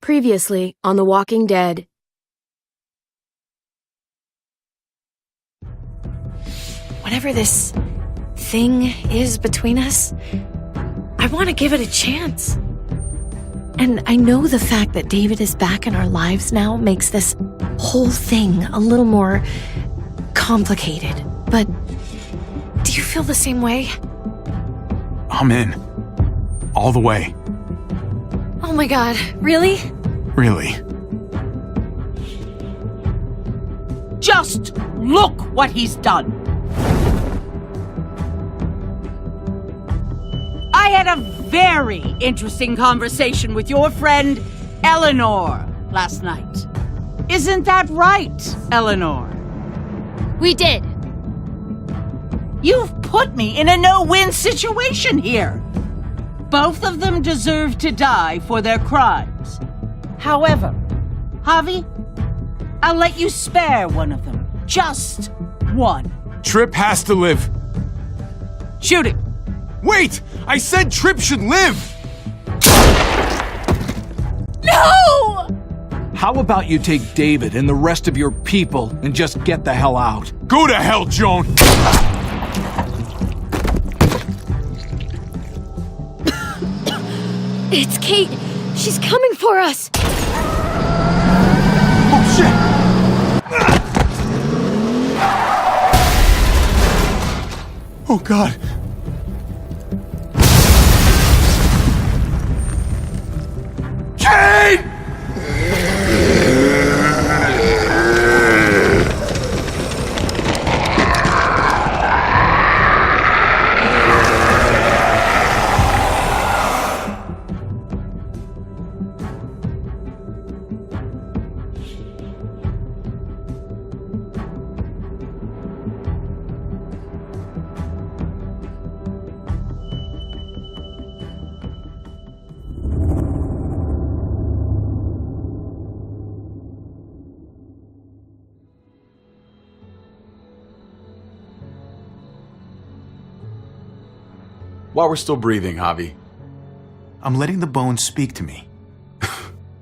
Previously on The Walking Dead. Whatever this thing is between us, I want to give it a chance. And I know the fact that David is back in our lives now makes this whole thing a little more complicated. But do you feel the same way? I'm in. All the way. Oh my God, really? Really. Just look what he's done. I had a very interesting conversation with your friend Eleanor last night. Isn't that right, Eleanor? We did. You've put me in a no-win situation here. Both of them deserve to die for their crimes. However, Javi, I'll let you spare one of them. Just one. Tripp has to live. Shoot it. Wait! I said Tripp should live! No! How about you take David and the rest of your people and just get the hell out? Go to hell, Joan! It's Kate. She's coming for us. Oh, shit! Oh, God. Kate! While we're still breathing, Javi. I'm letting the bones speak to me.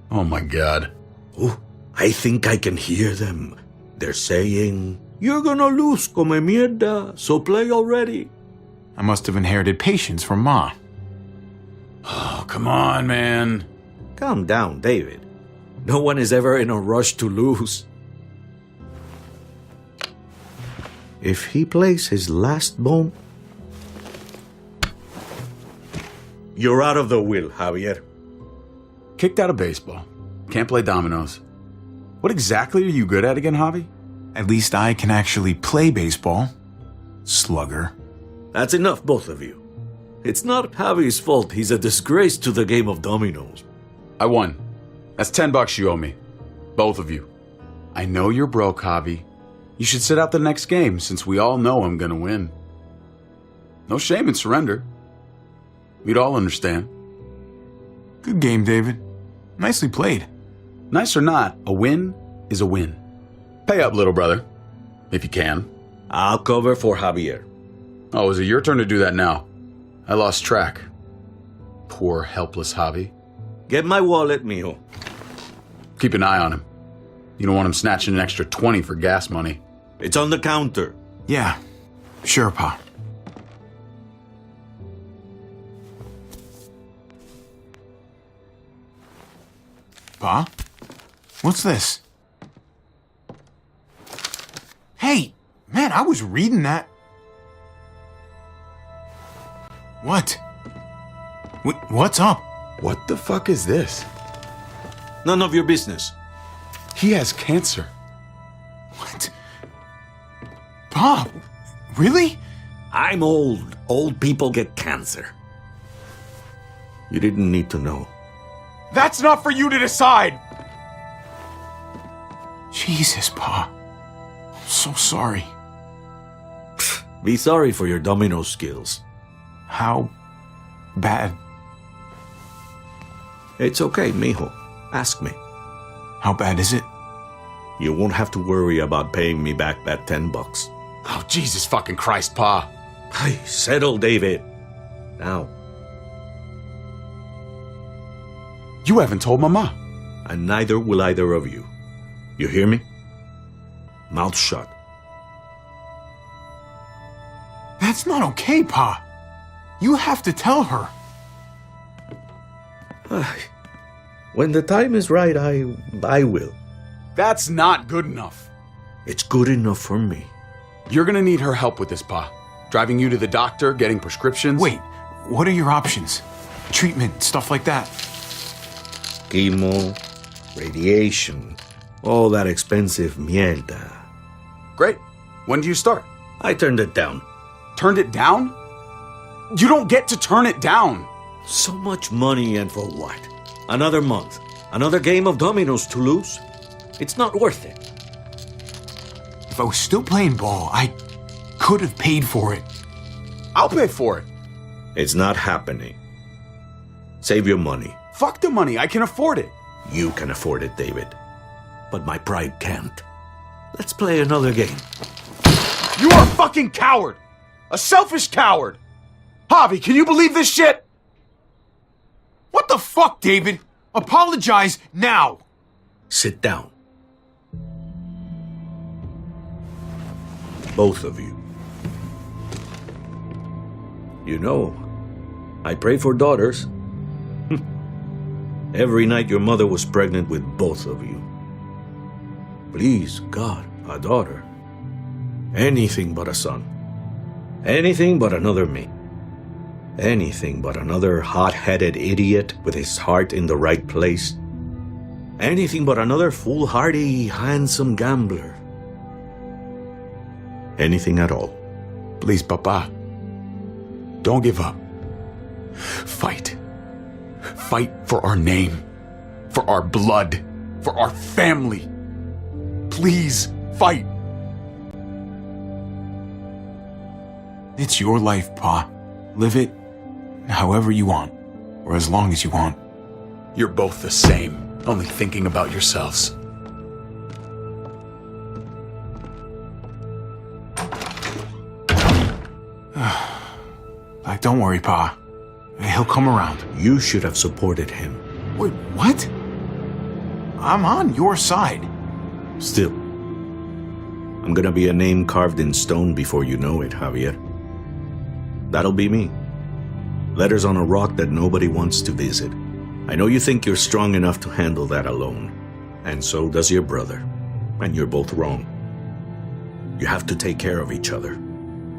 Oh my God. Oh, I think I can hear them. They're saying, "You're gonna lose, come mierda, so play already." I must have inherited patience from Ma. Oh, come on, man. Calm down, David. No one is ever in a rush to lose. If he plays his last bone, you're out of the will, Javier. Kicked out of baseball. Can't play dominoes. What exactly are you good at again, Javi? At least I can actually play baseball. Slugger. That's enough, both of you. It's not Javi's fault he's a disgrace to the game of dominoes. I won. That's $10 you owe me. Both of you. I know you're broke, Javi. You should sit out the next game since we all know I'm gonna win. No shame in surrender. We'd all understand. Good game, David. Nicely played. Nice or not, a win is a win. Pay up, little brother. If you can. I'll cover for Javier. Oh, is it your turn to do that now? I lost track. Poor, helpless Javi. Get my wallet, mijo. Keep an eye on him. You don't want him snatching an extra 20 for gas money. It's on the counter. Yeah. Sure, Pa. Pa? What's this? Hey, man, I was reading that. What? What's up? What the fuck is this? None of your business. He has cancer. What? Pa, really? I'm old. Old people get cancer. You didn't need to know. That's not for you to decide! Jesus, Pa. I'm so sorry. Be sorry for your domino skills. How bad? It's okay, mijo. Ask me. How bad is it? You won't have to worry about paying me back that $10. Oh, Jesus fucking Christ, Pa. Hey, settle, David. Now. You haven't told Mama. and neither will either of you. You hear me? Mouth shut. That's not okay, Pa. You have to tell her. When the time is right, I will. That's not good enough. It's good enough for me. You're gonna need her help with this, Pa. Driving you to the doctor, getting prescriptions. Wait, what are your options? Treatment, stuff like that. Chemo, radiation, all that expensive mierda. Great. When do you start? I turned it down. Turned it down? You don't get to turn it down. So much money, and for what? Another month. Another game of dominoes to lose? It's not worth it. If I was still playing ball, I could have paid for it. I'll pay for it. It's not happening. Save your money. Fuck the money. I can afford it. You can afford it, David. But my pride can't. Let's play another game. You are a fucking coward. A selfish coward. Javi, can you believe this shit? What the fuck, David? Apologize now. Sit down. Both of you. You know, I pray for daughters. Every night your mother was pregnant with both of you. Please, God, a daughter. Anything but a son. Anything but another me. Anything but another hot-headed idiot with his heart in the right place. Anything but another foolhardy, handsome gambler. Anything at all. Please, Papa. Don't give up. Fight. Fight for our name. For our blood. For our family. Please, fight. It's your life, Pa. Live it however you want, or as long as you want. You're both the same, only thinking about yourselves. Don't worry, Pa. He'll come around. You should have supported him. Wait, what? I'm on your side. Still, I'm gonna be a name carved in stone before you know it, Javier. That'll be me. Letters on a rock that nobody wants to visit. I know you think you're strong enough to handle that alone. And so does your brother. And you're both wrong. You have to take care of each other.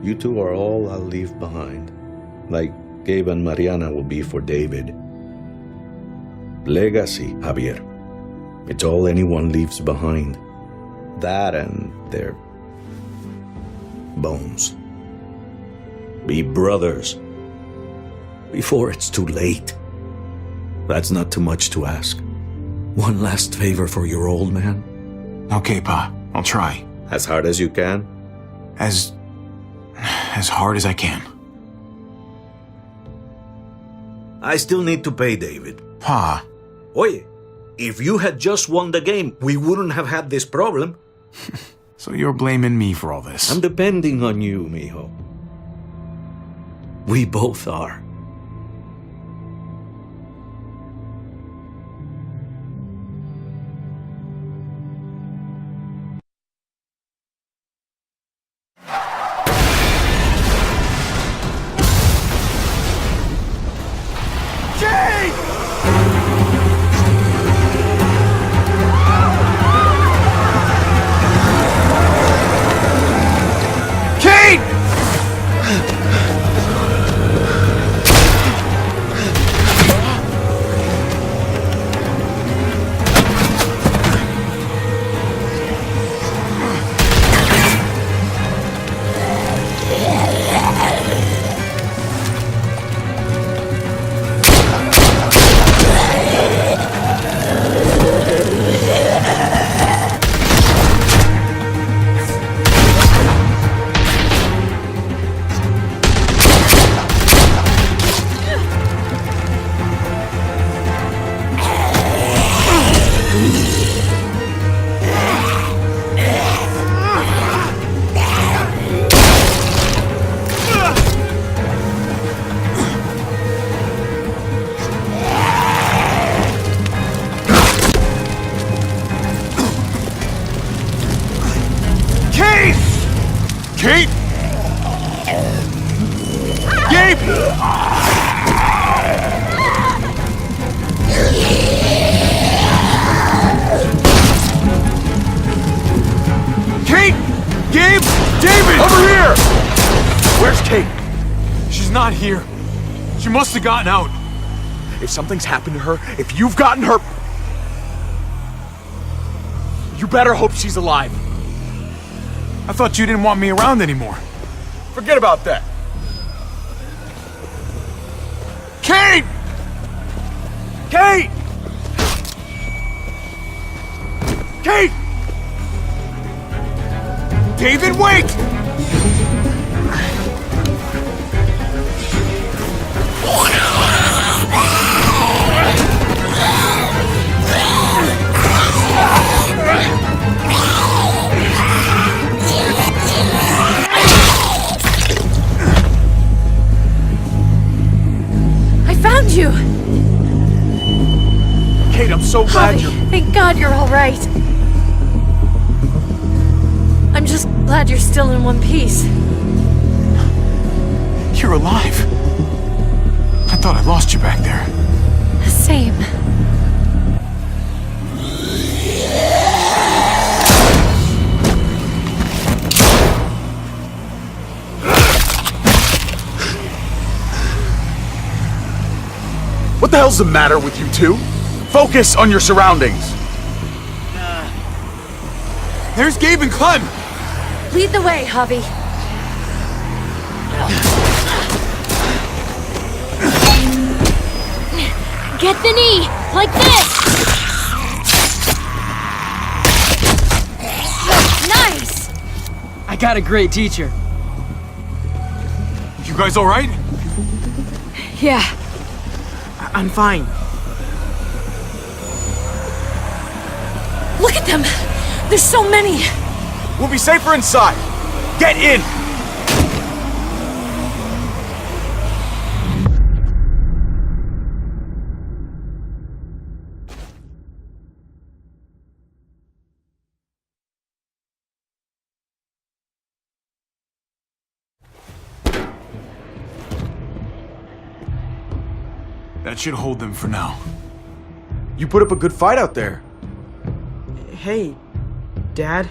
You two are all I'll leave behind. Like Gabe and Mariana will be for David. Legacy, Javier. It's all anyone leaves behind. That and their bones. Be brothers. Before it's too late. That's not too much to ask. One last favor for your old man. Okay, Pa. I'll try. As hard as you can. As hard as I can. I still need to pay David. Pa. Oye, if you had just won the game, we wouldn't have had this problem. So you're blaming me for all this? I'm depending on you, mijo. We both are. not here. She must have gotten out. If something's happened to her, if you've gotten her... You better hope she's alive. I thought you didn't want me around anymore. Forget about that. Kate! Kate! Kate! David, wait! I found you! Kate, I'm so glad Javi, you're... thank God you're all right. I'm just glad you're still in one piece. You're alive. I thought I lost you back there. Same. What the hell's the matter with you two? Focus on your surroundings. There's Gabe and Clem! Lead the way, Javi. Get the knee! Like this! Nice! I got a great teacher. You guys alright? Yeah. I'm fine. Look at them! There's so many! We'll be safer inside. Get in! That should hold them for now. You put up a good fight out there. Hey, Dad.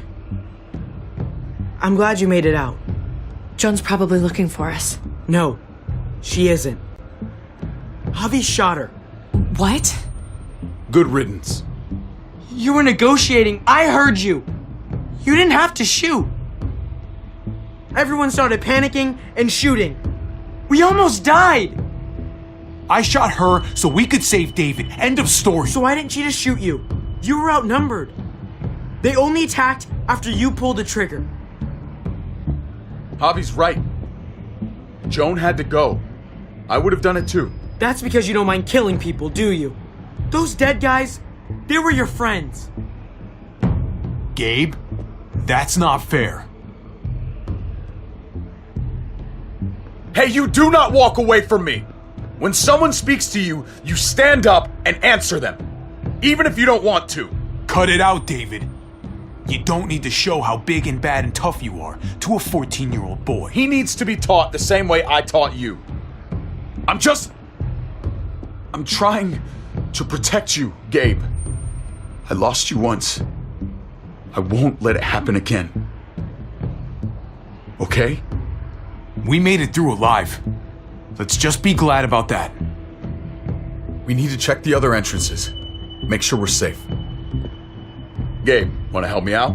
I'm glad you made it out. Joan's probably looking for us. No, she isn't. Javi shot her. What? Good riddance. You were negotiating. I heard you. You didn't have to shoot. Everyone started panicking and shooting. We almost died. I shot her so we could save David. End of story. So why didn't she just shoot you? You were outnumbered. They only attacked after you pulled the trigger. Javi's right. Joan had to go. I would have done it too. That's because you don't mind killing people, do you? Those dead guys, they were your friends. Gabe, that's not fair. Hey, you do not walk away from me! When someone speaks to you, you stand up and answer them. Even if you don't want to. Cut it out, David. You don't need to show how big and bad and tough you are to a 14-year-old boy. He needs to be taught the same way I taught you. I'm trying to protect you, Gabe. I lost you once. I won't let it happen again. Okay? We made it through alive. Let's just be glad about that. We need to check the other entrances. Make sure we're safe. Gabe, want to help me out?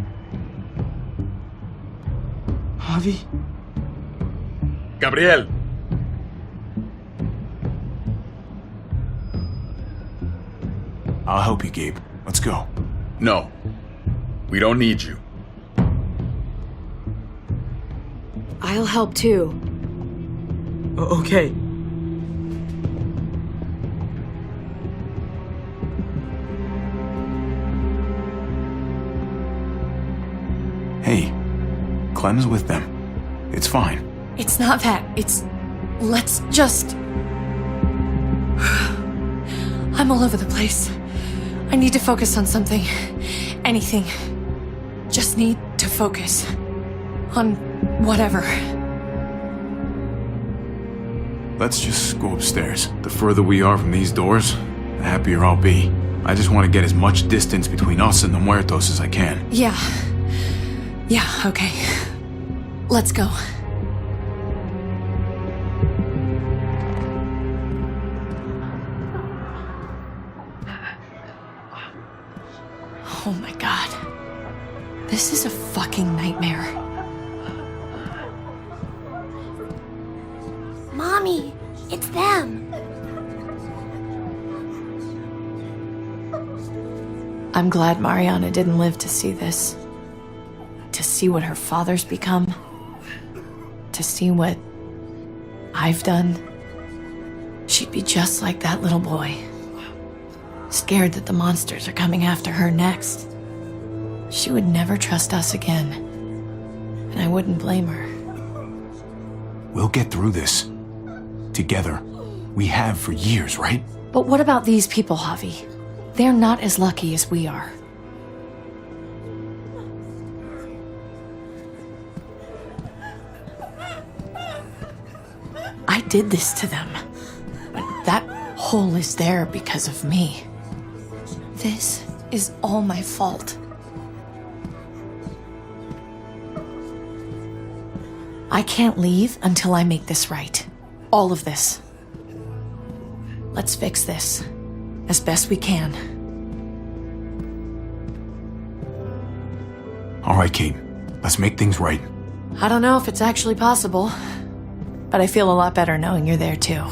Javi? Gabriel! I'll help you, Gabe. Let's go. No. We don't need you. I'll help too. Okay. Hey, Clem's with them. It's fine. It's not that. It's... Let's just... I'm all over the place. I need to focus on something. Anything. Just need to focus. On whatever. Let's just go upstairs. The further we are from these doors, the happier I'll be. I just want to get as much distance between us and the Muertos as I can. Yeah. Yeah, okay. Let's go. Oh my god. This is a fucking nightmare. Mommy, it's them. I'm glad Mariana didn't live to see this. To see what her father's become. To see what I've done. She'd be just like that little boy. Scared that the monsters are coming after her next. She would never trust us again. And I wouldn't blame her. We'll get through this. Together. We have for years, right? But what about these people, Javi? They're not as lucky as we are. I did this to them. But that hole is there because of me. This is all my fault. I can't leave until I make this right. All of this. Let's fix this. As best we can. All right, Kate. Let's make things right. I don't know if it's actually possible, but I feel a lot better knowing you're there too.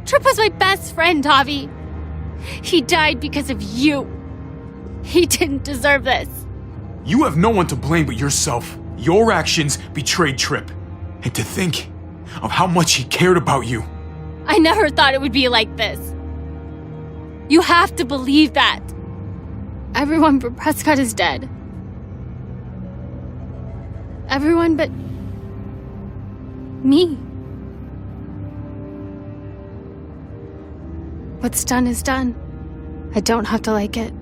Trip was my best friend, Javi. He died because of you. He didn't deserve this. You have no one to blame but yourself. Your actions betrayed Trip. And to think of how much he cared about you. I never thought it would be like this. You have to believe that. Everyone but Prescott is dead. Everyone but me. What's done is done. I don't have to like it.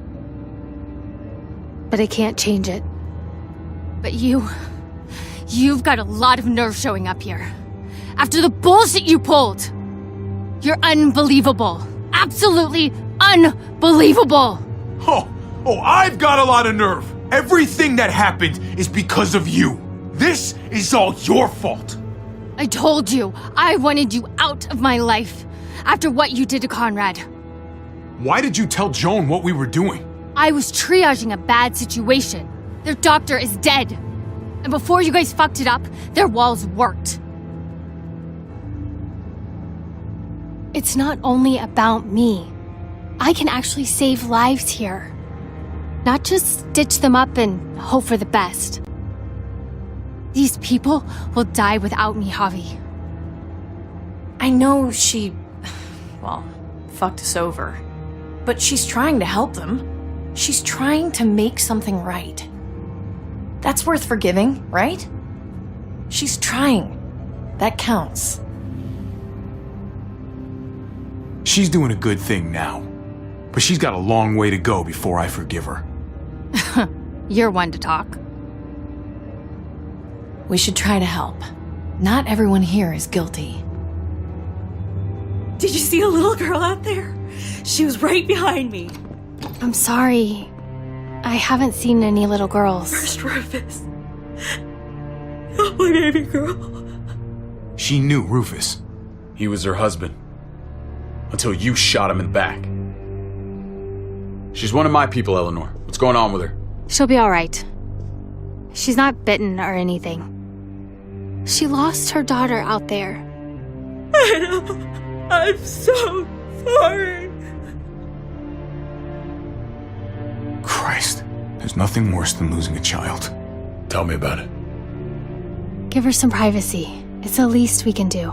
But I can't change it. But you've got a lot of nerve showing up here. After the bullshit you pulled. You're unbelievable. Absolutely unbelievable. Oh, I've got a lot of nerve. Everything that happened is because of you. This is all your fault. I told you, I wanted you out of my life. After what you did to Conrad. Why did you tell Joan what we were doing? I was triaging a bad situation. Their doctor is dead. And before you guys fucked it up, their walls worked. It's not only about me. I can actually save lives here. Not just stitch them up and hope for the best. These people will die without me, Javi. I know she, fucked us over. But she's trying to help them. She's trying to make something right. That's worth forgiving, right? She's trying. That counts. She's doing a good thing now. But she's got a long way to go before I forgive her. You're one to talk. We should try to help. Not everyone here is guilty. Did you see a little girl out there? She was right behind me. I'm sorry. I haven't seen any little girls. First Rufus. Oh, my baby girl. She knew Rufus. He was her husband. Until you shot him in the back. She's one of my people, Eleanor. What's going on with her? She'll be all right. She's not bitten or anything. She lost her daughter out there. I know. I'm so sorry. Christ, there's nothing worse than losing a child. Tell me about it. Give her some privacy. It's the least we can do.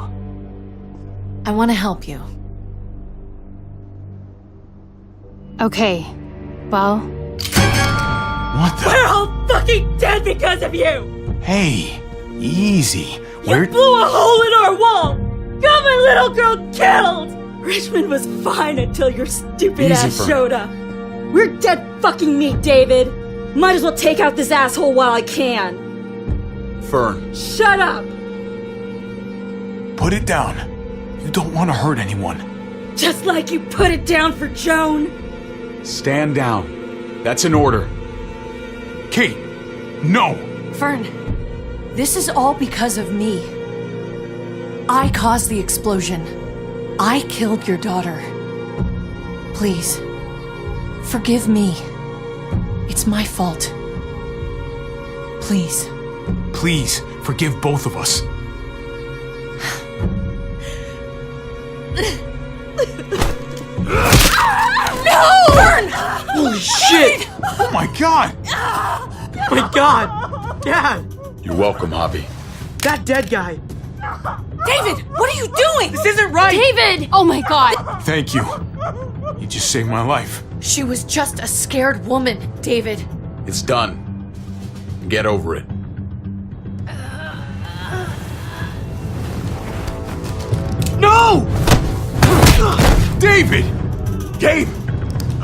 I want to help you. Okay. Well... What the? We're all fucking dead because of you! Hey, easy. You blew a hole in our wall! Got my little girl killed! Richmond was fine until your stupid ass showed up. We're dead fucking meat, David. Might as well take out this asshole while I can. Fern. Shut up! Put it down. You don't want to hurt anyone. Just like you put it down for Joan. Stand down. That's an order. Kate, no! Fern, this is all because of me. I caused the explosion. I killed your daughter. Please, forgive me. It's my fault. Please. Please, forgive both of us. No! Fern! Holy shit! Oh my god! My god! Dad! You're welcome, Javi. That dead guy! David, what are you doing? This isn't right! David! Oh my god! Thank you. You just saved my life. She was just a scared woman, David. It's done. Get over it. No! David! Gabe!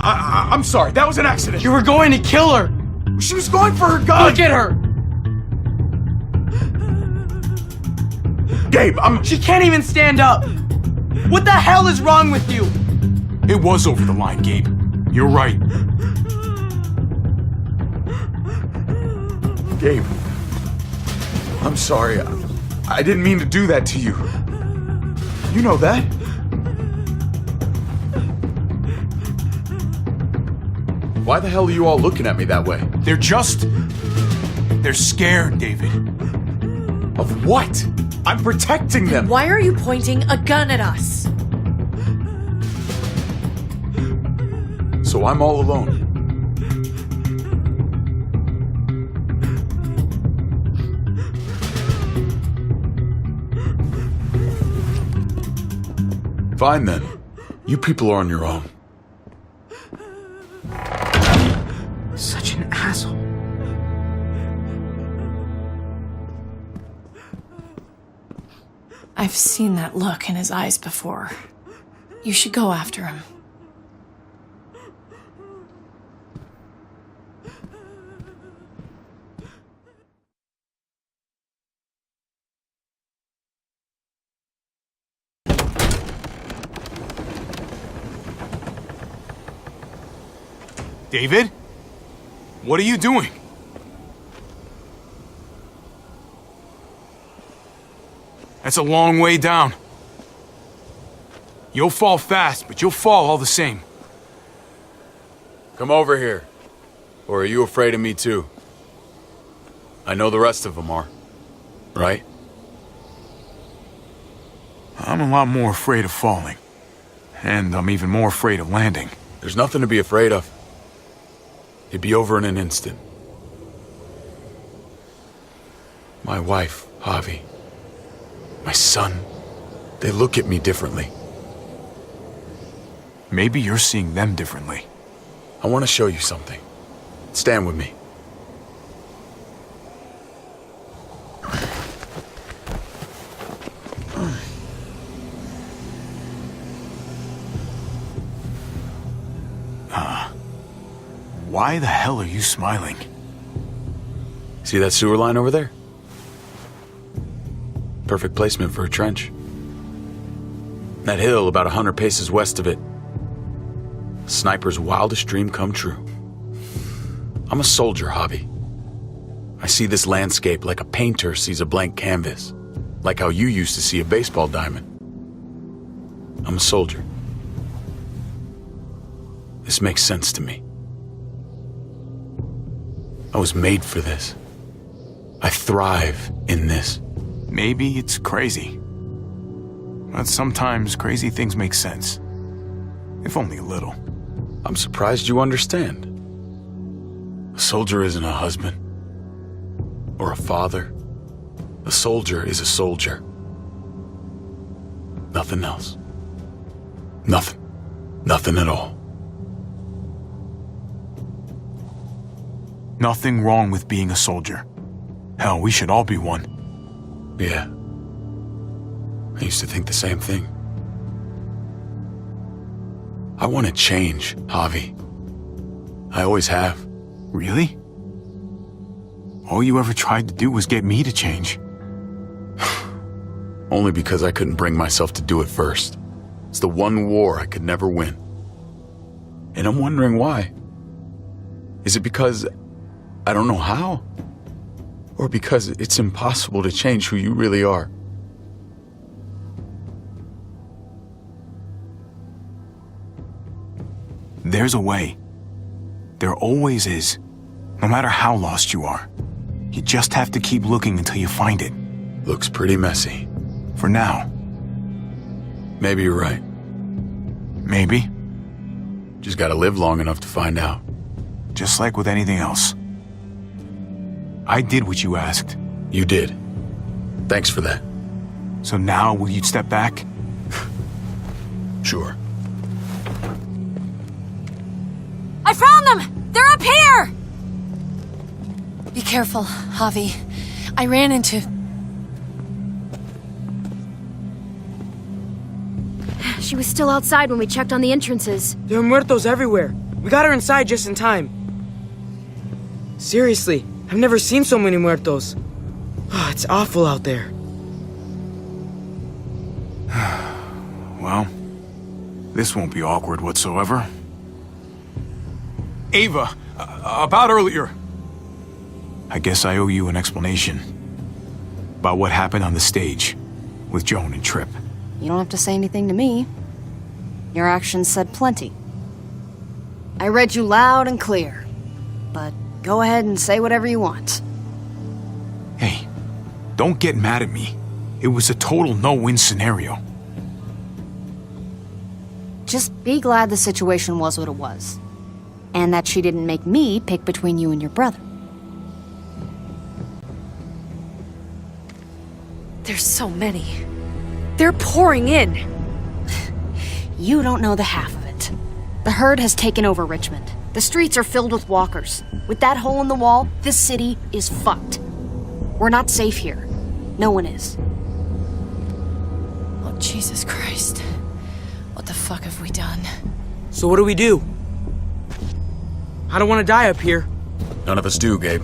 I'm sorry, that was an accident. You were going to kill her! She was going for her gun! Look at her! Gabe, She can't even stand up! What the hell is wrong with you? It was over the line, Gabe. You're right. Gabe. I'm sorry. I didn't mean to do that to you. You know that. Why the hell are you all looking at me that way? They're scared, David. Of what? I'm protecting them. Why are you pointing a gun at us? So I'm all alone. Fine then. You people are on your own. Such an asshole. I've seen that look in his eyes before. You should go after him. David? What are you doing? That's a long way down. You'll fall fast, but you'll fall all the same. Come over here. Or are you afraid of me too? I know the rest of them are. Right? I'm a lot more afraid of falling. And I'm even more afraid of landing. There's nothing to be afraid of. It'd be over in an instant. My wife, Javi. My son. They look at me differently. Maybe you're seeing them differently. I want to show you something. Stand with me. Why the hell are you smiling? See that sewer line over there? Perfect placement for a trench. That hill about 100 paces west of it. Sniper's wildest dream come true. I'm a soldier, Javi. I see this landscape like a painter sees a blank canvas. Like how you used to see a baseball diamond. I'm a soldier. This makes sense to me. I was made for this. I thrive in this. Maybe it's crazy. But sometimes crazy things make sense. If only a little. I'm surprised you understand. A soldier isn't a husband. Or a father. A soldier is a soldier. Nothing else. Nothing. Nothing at all. Nothing wrong with being a soldier. Hell, we should all be one. Yeah. I used to think the same thing. I want to change, Javi. I always have. Really? All you ever tried to do was get me to change. Only because I couldn't bring myself to do it first. It's the one war I could never win. And I'm wondering why. Is it because I don't know how? Or because it's impossible to change who you really are? There's a way. There always is. No matter how lost you are. You just have to keep looking until you find it. Looks pretty messy. For now. Maybe you're right. Maybe. Just gotta live long enough to find out. Just like with anything else. I did what you asked. You did. Thanks for that. So now, will you step back? Sure. I found them! They're up here! Be careful, Javi. I ran into... She was still outside when we checked on the entrances. There are muertos everywhere. We got her inside just in time. Seriously, I've never seen so many muertos. Oh, it's awful out there. Well, this won't be awkward whatsoever. Ava, about earlier. I guess I owe you an explanation. About what happened on the stage with Joan and Tripp. You don't have to say anything to me. Your actions said plenty. I read you loud and clear. But go ahead and say whatever you want. Hey, don't get mad at me. It was a total no-win scenario. Just be glad the situation was what it was. And that she didn't make me pick between you and your brother. There's so many. They're pouring in. You don't know the half of it. The herd has taken over Richmond. The streets are filled with walkers. With that hole in the wall, this city is fucked. We're not safe here. No one is. Oh, Jesus Christ. What the fuck have we done? So what do we do? I don't want to die up here. None of us do, Gabe.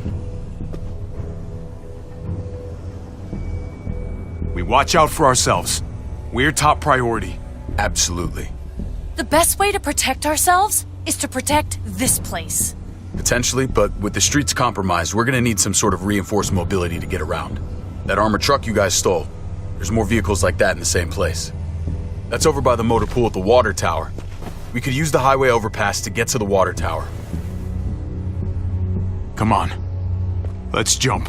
We watch out for ourselves. We're top priority. Absolutely. The best way to protect ourselves is to protect this place. Potentially, but with the streets compromised, we're gonna need some sort of reinforced mobility to get around. That armored truck you guys stole, there's more vehicles like that in the same place. That's over by the motor pool at the water tower. We could use the highway overpass to get to the water tower. Come on. Let's jump.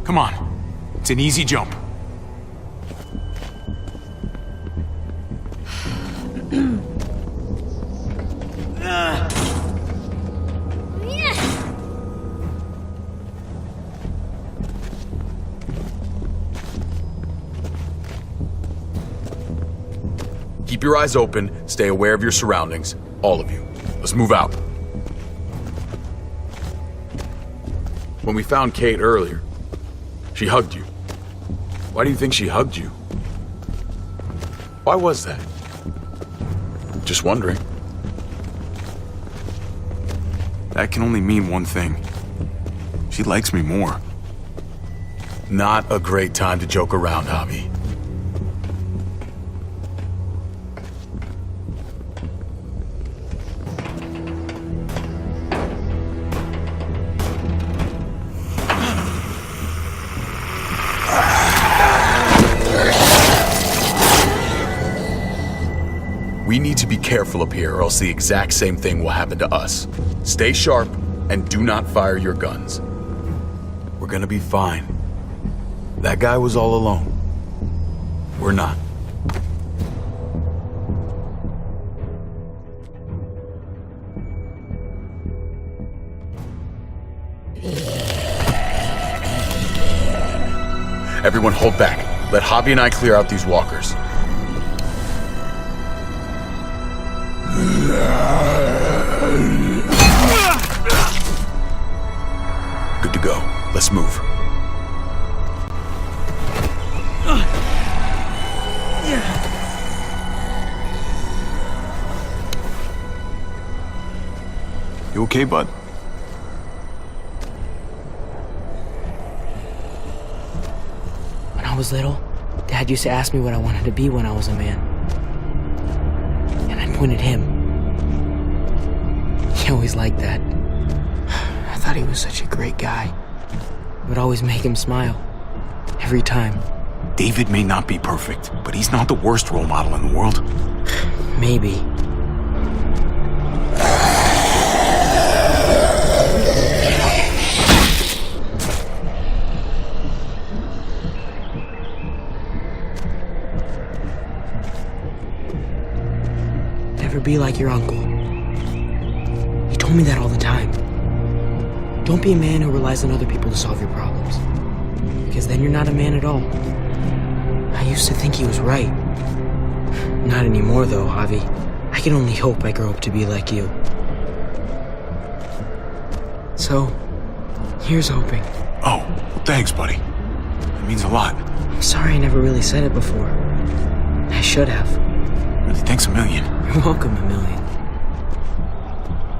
Come on. It's an easy jump. Keep your eyes open, stay aware of your surroundings. All of you. Let's move out. When we found Kate earlier, she hugged you. Why do you think she hugged you? Why was that? Just wondering. That can only mean one thing. She likes me more. Not a great time to joke around, Javi. We need to be careful up here or else the exact same thing will happen to us. Stay sharp and do not fire your guns. We're gonna be fine. That guy was all alone. We're not. Everyone hold back. Let Javi and I clear out these walkers. Good to go. Let's move. You okay, bud? When I was little, Dad used to ask me what I wanted to be when I was a man. And I pointed him. He always liked that. I thought he was such a great guy. It would always make him smile. Every time. David may not be perfect, but he's not the worst role model in the world. Maybe. Never be like your uncle. He told me that all the time. Don't be a man who relies on other people to solve your problems. Because then you're not a man at all. I used to think he was right. Not anymore, though, Javi. I can only hope I grow up to be like you. So, here's hoping. Oh, well, thanks, buddy. It means a lot. I'm sorry I never really said it before. I should have. Really, thanks a million. You're welcome, a million.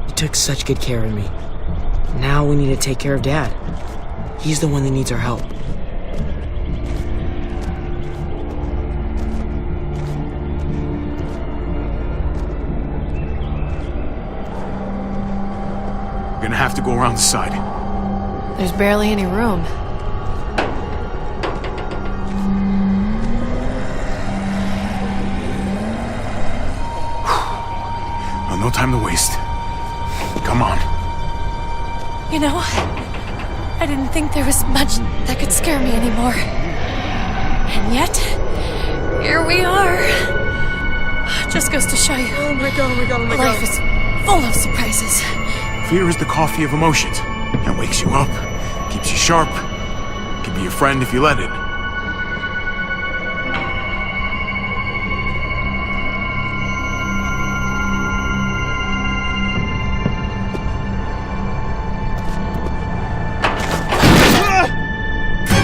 You took such good care of me. Now we need to take care of Dad. He's the one that needs our help. We're gonna have to go around the side. There's barely any room. Well, no time to waste. Come on. You know, I didn't think there was much that could scare me anymore. And yet, here we are. Just goes to show you. Oh my god, Life is full of surprises. Fear is the coffee of emotions. It wakes you up, keeps you sharp, can be your friend if you let it.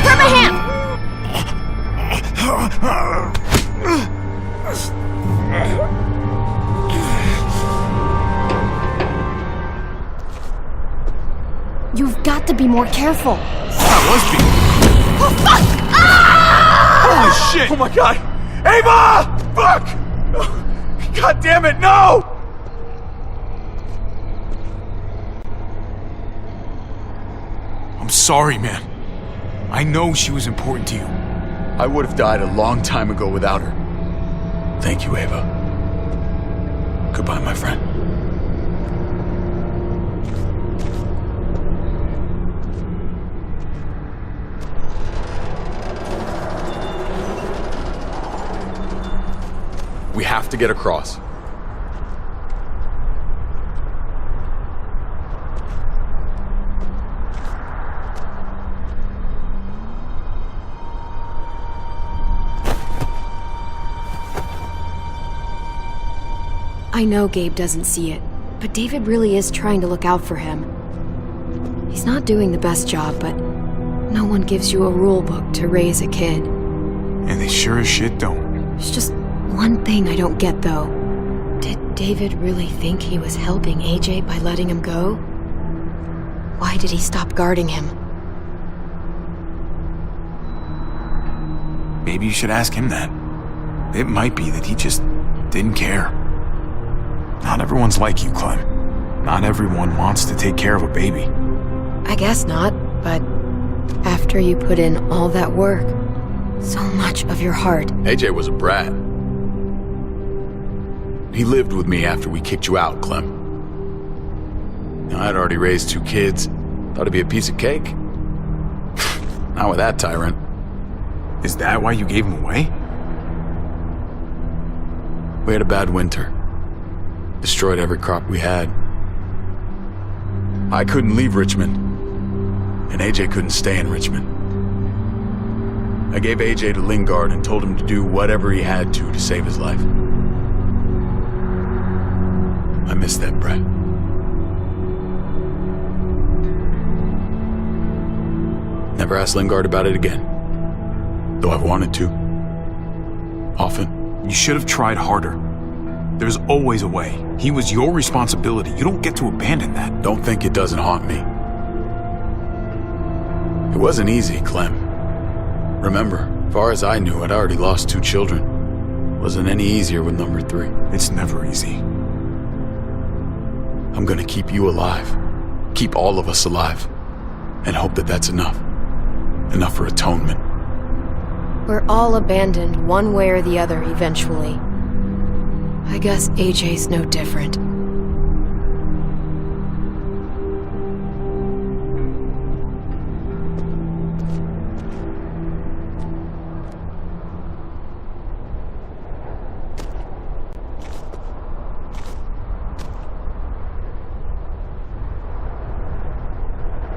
Grab my hand! You've got to be more careful. That was being. Oh, fuck! Ah! Holy shit! Oh my god! Ava! Fuck! God damn it, no! I'm sorry, man. I know she was important to you. I would have died a long time ago without her. Thank you, Ava. Goodbye, my friend. We have to get across. I know Gabe doesn't see it, but David really is trying to look out for him. He's not doing the best job, but no one gives you a rule book to raise a kid. And they sure as shit don't. There's just one thing I don't get, though. Did David really think he was helping AJ by letting him go? Why did he stop guarding him? Maybe you should ask him that. It might be that he just didn't care. Not everyone's like you, Clem. Not everyone wants to take care of a baby. I guess not, but after you put in all that work, so much of your heart. AJ was a brat. He lived with me after we kicked you out, Clem. Now, I'd already raised 2 kids. Thought it'd be a piece of cake. Not with that tyrant. Is that why you gave him away? We had a bad winter. Destroyed every crop we had. I couldn't leave Richmond. And AJ couldn't stay in Richmond. I gave AJ to Lingard and told him to do whatever he had to save his life. I miss that brat. Never asked Lingard about it again. Though I've wanted to. Often. You should have tried harder. There's always a way. He was your responsibility. You don't get to abandon that. Don't think it doesn't haunt me. It wasn't easy, Clem. Remember, far as I knew, I'd already lost 2 children. Wasn't any easier with number 3. It's never easy. I'm gonna keep you alive. Keep all of us alive. And hope that that's enough. Enough for atonement. We're all abandoned one way or the other eventually. I guess AJ's no different.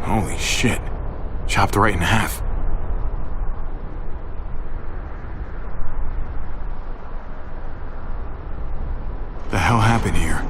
Holy shit. Chopped right in half. The hell happened here?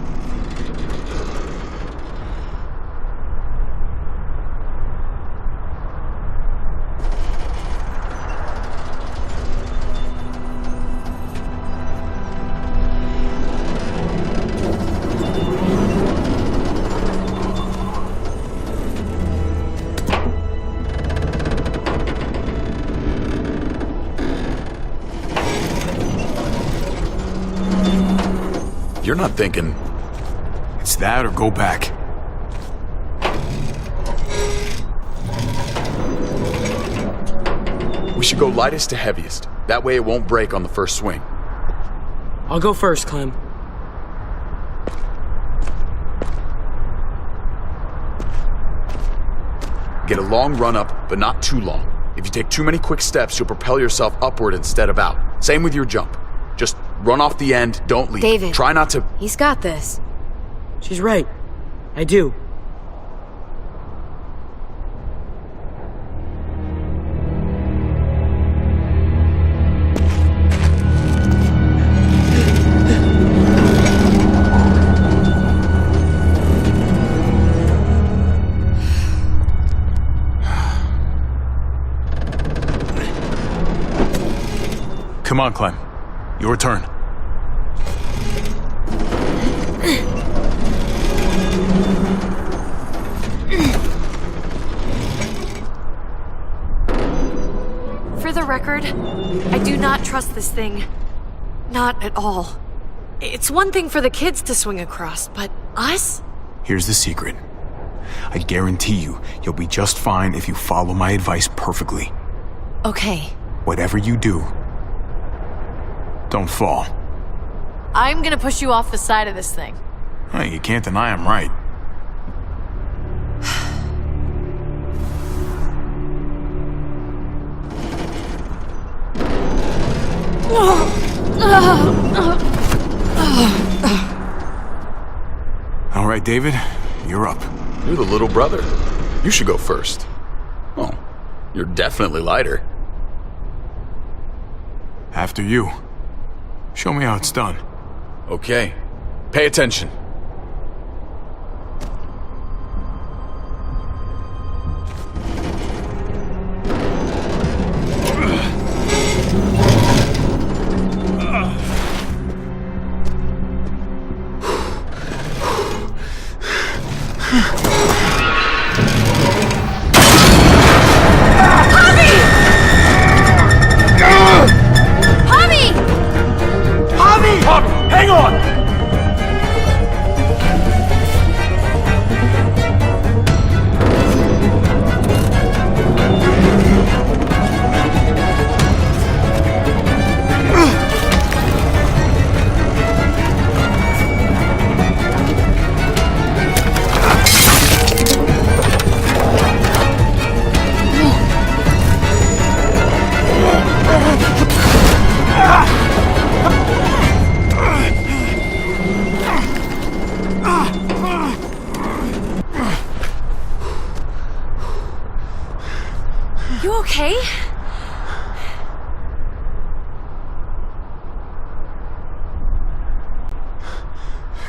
You're not thinking... It's that or go back. We should go lightest to heaviest. That way it won't break on the first swing. I'll go first, Clem. Get a long run up, but not too long. If you take too many quick steps, you'll propel yourself upward instead of out. Same with your jump. Just run off the end, don't leave. David. Try not to... He's got this. She's right. I do. Come on, Clem. Your turn. For the record, I do not trust this thing. Not at all. It's one thing for the kids to swing across, but us? Here's the secret. I guarantee you'll be just fine if you follow my advice perfectly. Okay. Whatever you do, don't fall. I'm gonna push you off the side of this thing. Hey, you can't deny I'm right. All right, David, you're up. You're the little brother. You should go first. Oh, you're definitely lighter. After you. Show me how it's done. Okay. Pay attention. Hang on! You okay?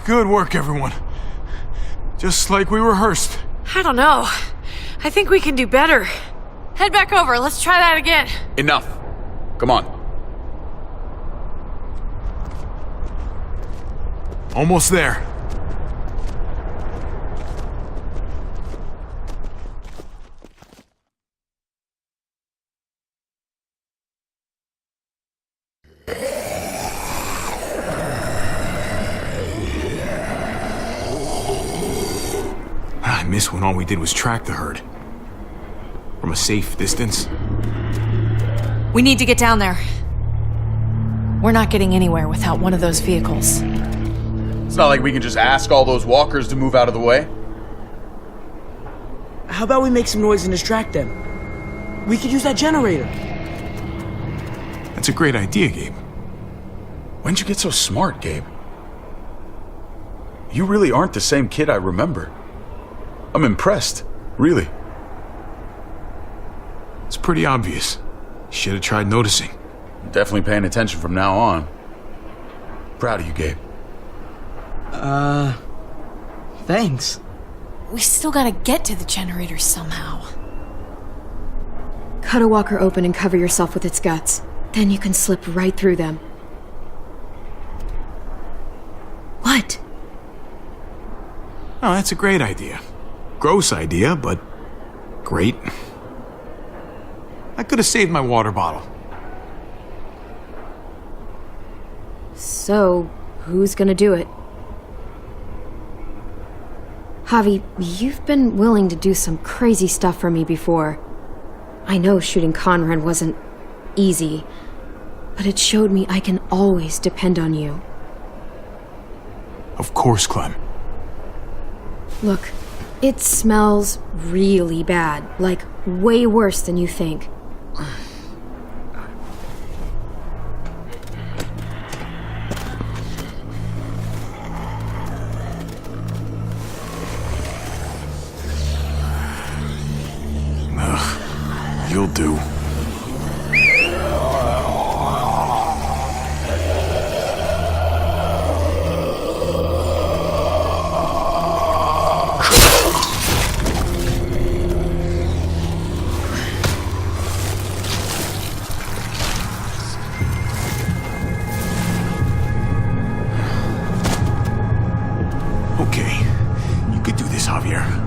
Good work, everyone. Just like we rehearsed. I don't know. I think we can do better. Head back over. Let's try that again. Enough. Come on. Almost there. I miss when all we did was track the herd. From a safe distance. We need to get down there. We're not getting anywhere without one of those vehicles. It's not like we can just ask all those walkers to move out of the way. How about we make some noise and distract them? We could use that generator. That's a great idea, Gabe. When'd you get so smart, Gabe? You really aren't the same kid I remember. I'm impressed, really. It's pretty obvious. Should have tried noticing. I'm definitely paying attention from now on. Proud of you, Gabe. Thanks. We still gotta get to the generator somehow. Cut a walker open and cover yourself with its guts. Then you can slip right through them. What? Oh, that's a great idea. Gross idea, but great. I could have saved my water bottle. So, who's gonna do it? Javi, you've been willing to do some crazy stuff for me before. I know shooting Conrad wasn't easy, but it showed me I can always depend on you. Of course, Clem. Look, it smells really bad, like way worse than you think. You'll do. Okay, you could do this, Javier.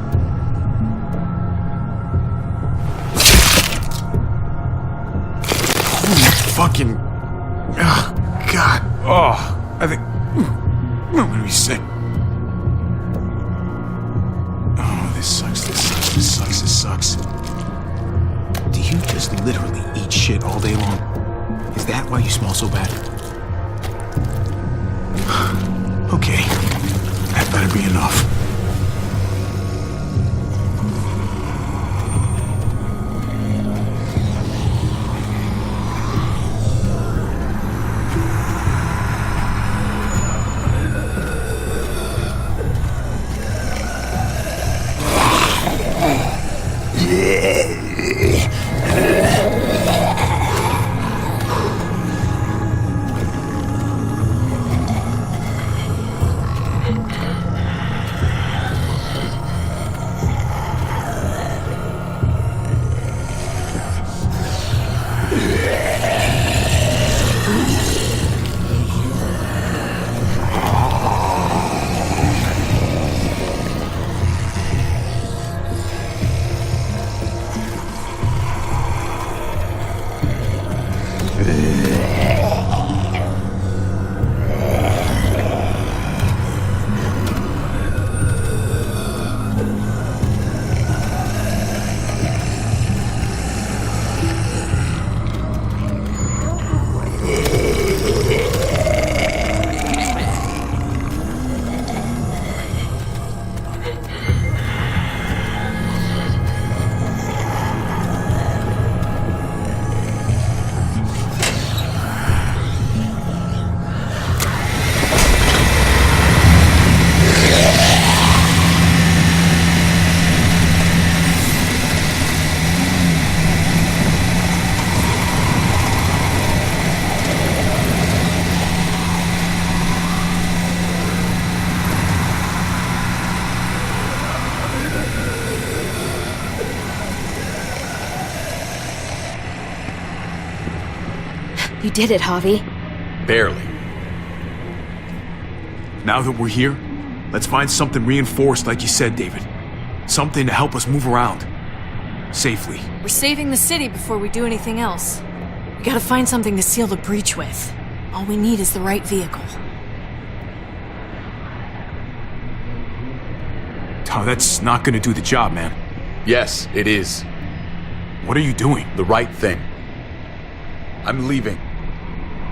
Fucking... Oh, God. Oh, I think... I'm gonna be sick. Oh, this sucks, this sucks, this sucks, this sucks. Do you just literally eat shit all day long? Is that why you smell so bad? Okay, that better be enough. You did it, Javi. Barely. Now that we're here, let's find something reinforced like you said, David. Something to help us move around. Safely. We're saving the city before we do anything else. We gotta find something to seal the breach with. All we need is the right vehicle. Oh, that's not gonna do the job, man. Yes, it is. What are you doing? The right thing. I'm leaving.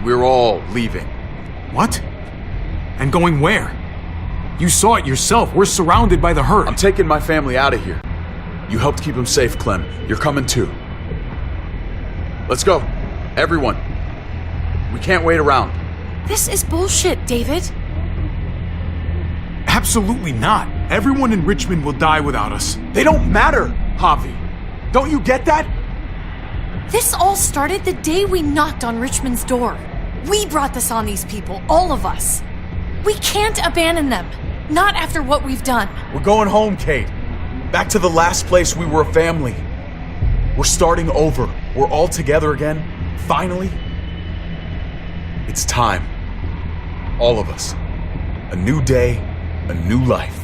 We're all leaving. What? And going where? You saw it yourself. We're surrounded by the herd. I'm taking my family out of here. You helped keep them safe, Clem. You're coming too. Let's go. Everyone. We can't wait around. This is bullshit, David. Absolutely not. Everyone in Richmond will die without us. They don't matter, Javi. Don't you get that? This all started the day we knocked on Richmond's door. We brought this on these people, all of us. We can't abandon them. Not after what we've done. We're going home, Kate. Back to the last place we were a family. We're starting over. We're all together again. Finally. It's time. All of us. A new day, a new life.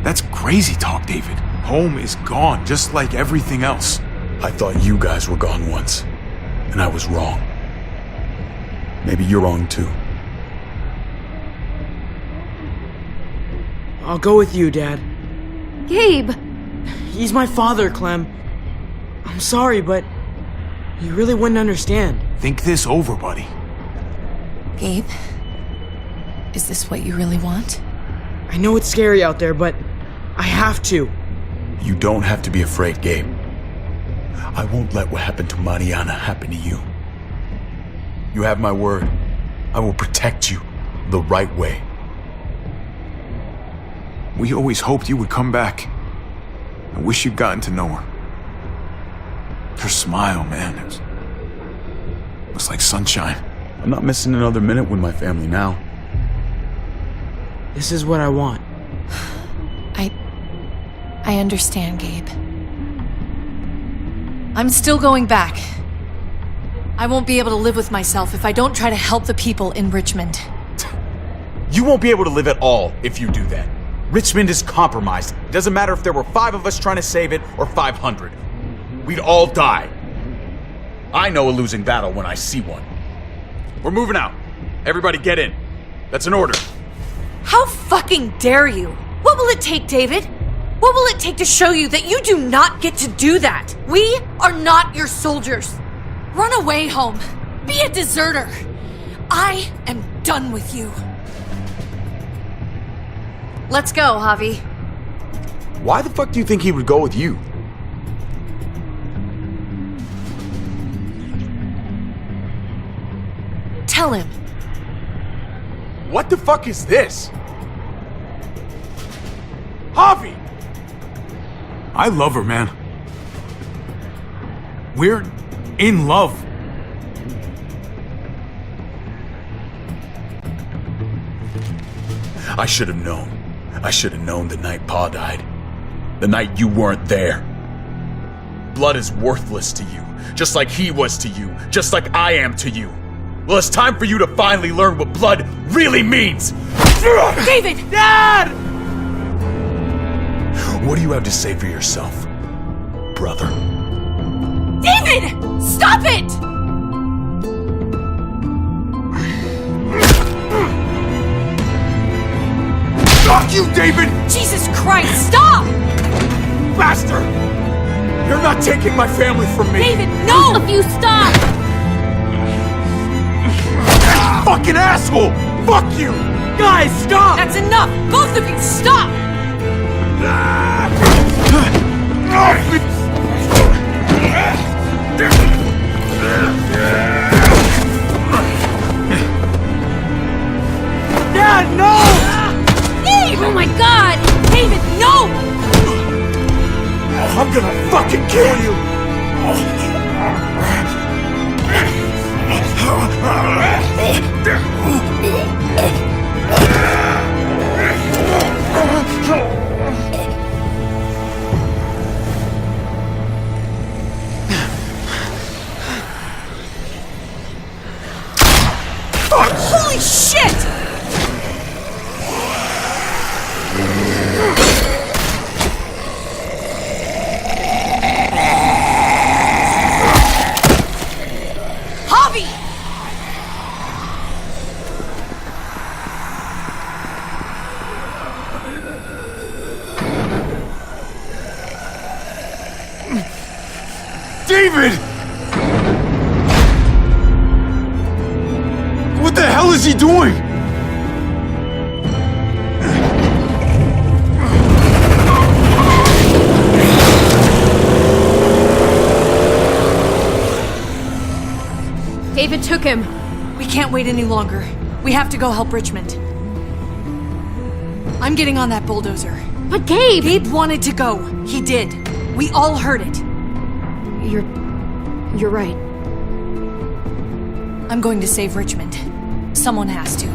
That's crazy talk, David. Home is gone, just like everything else. I thought you guys were gone once, and I was wrong. Maybe you're wrong too. I'll go with you, Dad. Gabe! He's my father, Clem. I'm sorry, but you really wouldn't understand. Think this over, buddy. Gabe, is this what you really want? I know it's scary out there, but I have to. You don't have to be afraid, Gabe. I won't let what happened to Mariana happen to you. You have my word. I will protect you the right way. We always hoped you would come back. I wish you'd gotten to know her. Her smile, man, it was like sunshine. I'm not missing another minute with my family now. This is what I want. I understand, Gabe. I'm still going back. I won't be able to live with myself if I don't try to help the people in Richmond. You won't be able to live at all if you do that. Richmond is compromised. It doesn't matter if there were 5 of us trying to save it or 500. We'd all die. I know a losing battle when I see one. We're moving out. Everybody get in. That's an order. How fucking dare you? What will it take, David? What will it take to show you that you do not get to do that? We are not your soldiers. Run away home. Be a deserter. I am done with you. Let's go, Javi. Why the fuck do you think he would go with you? Tell him. What the fuck is this? Javi! I love her, man. We're in love. I should have known. I should have known the night Pa died. The night you weren't there. Blood is worthless to you, just like he was to you, just like I am to you. Well, it's time for you to finally learn what blood really means. David! Dad! What do you have to say for yourself, brother? David! Stop it! Fuck you, David! Jesus Christ, stop! Bastard! You're not taking my family from me! David, no! If you stop! Fucking asshole! Fuck you! Guys, stop! That's enough! Both of you, stop! Dad, no! Dave! Oh my God! David, no! I'm gonna fucking kill you! Holy shit! Javi! David! What the hell is he doing? David took him. We can't wait any longer. We have to go help Richmond. I'm getting on that bulldozer. But Gabe! Gabe wanted to go. He did. We all heard it. You're right. I'm going to save Richmond. Someone has to.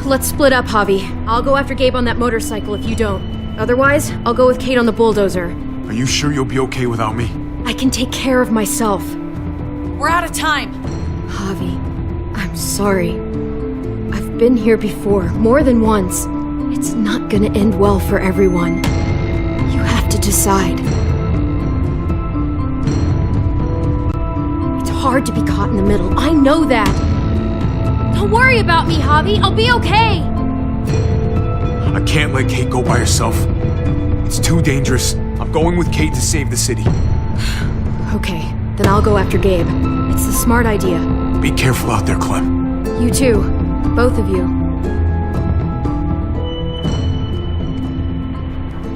Let's split up, Javi. I'll go after Gabe on that motorcycle if you don't. Otherwise, I'll go with Kate on the bulldozer. Are you sure you'll be okay without me? I can take care of myself. We're out of time. Javi, I'm sorry. I've been here before, more than once. It's not gonna end well for everyone. You have to decide. It's hard to be caught in the middle. I know that. Don't worry about me, Javi. I'll be okay. I can't let Kate go by herself. It's too dangerous. I'm going with Kate to save the city. Okay, then I'll go after Gabe. It's the smart idea. Be careful out there, Clem. You too. Both of you.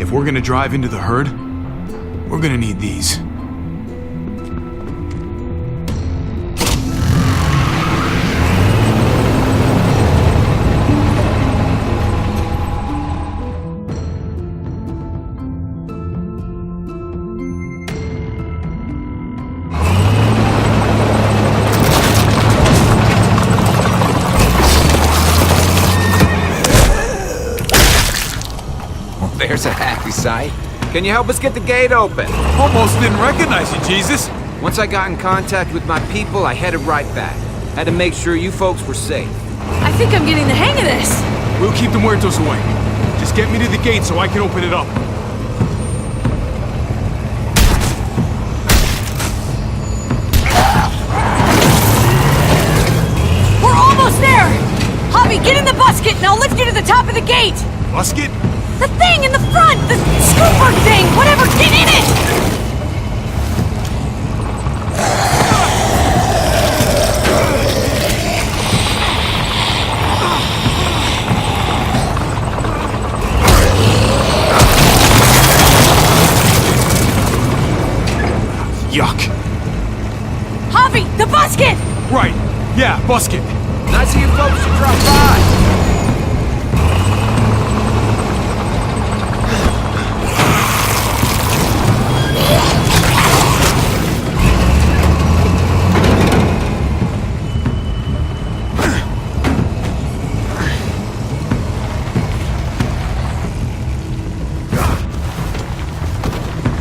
If we're gonna drive into the herd, we're gonna need these. There's a happy sight. Can you help us get the gate open? Almost didn't recognize you, Jesus. Once I got in contact with my people, I headed right back. Had to make sure you folks were safe. I think I'm getting the hang of this. We'll keep the muertos away. Just get me to the gate so I can open it up. We're almost there! Javi, get in the busket and I'll lift you to the top of the gate! Busket? The thing in the front! The scooper thing! Whatever! Get in it! Yuck. Javi, the busket! Right. Yeah, busket. Nice of you folks to drop by.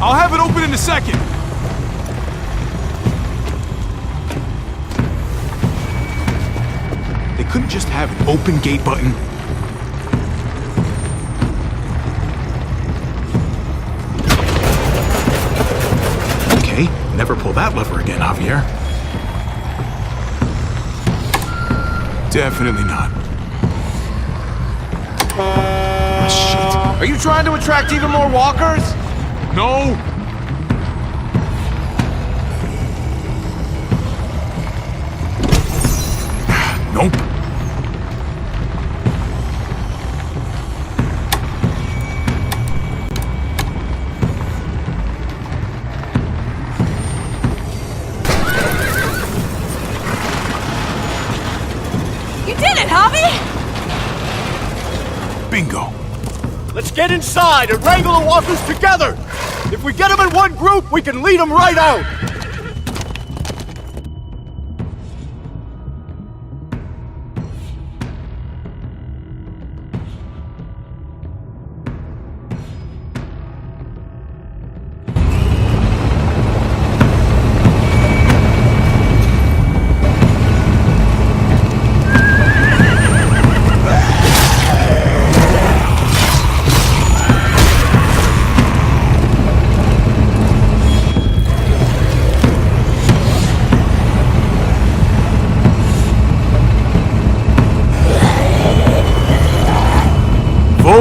I'll have it open in a second. They couldn't just have an open gate button. Okay, never pull that lever again, Javier. Definitely not. Ah, shit. Are you trying to attract even more walkers? No! Nope. You did it, Javi! Bingo. Let's get inside and wrangle the walkers together! If we get them in one group, we can lead them right out!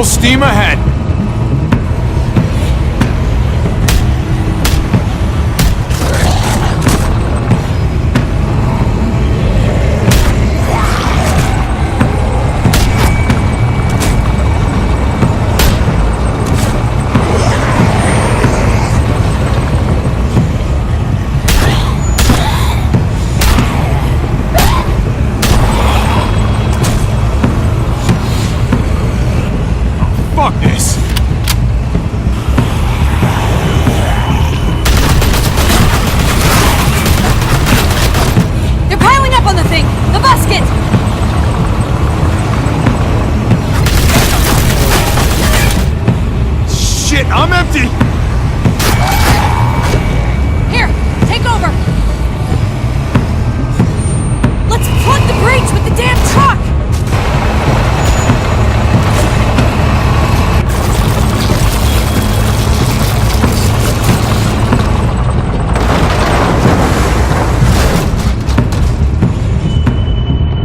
Full steam ahead. Fuck this! They're piling up on the thing! The basket! Shit, I'm empty! Here, take over! Let's flood the breach with the damn truck!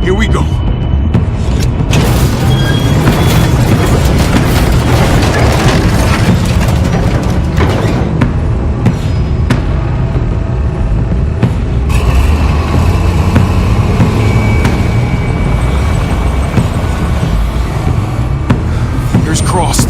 Here we go. Fingers crossed.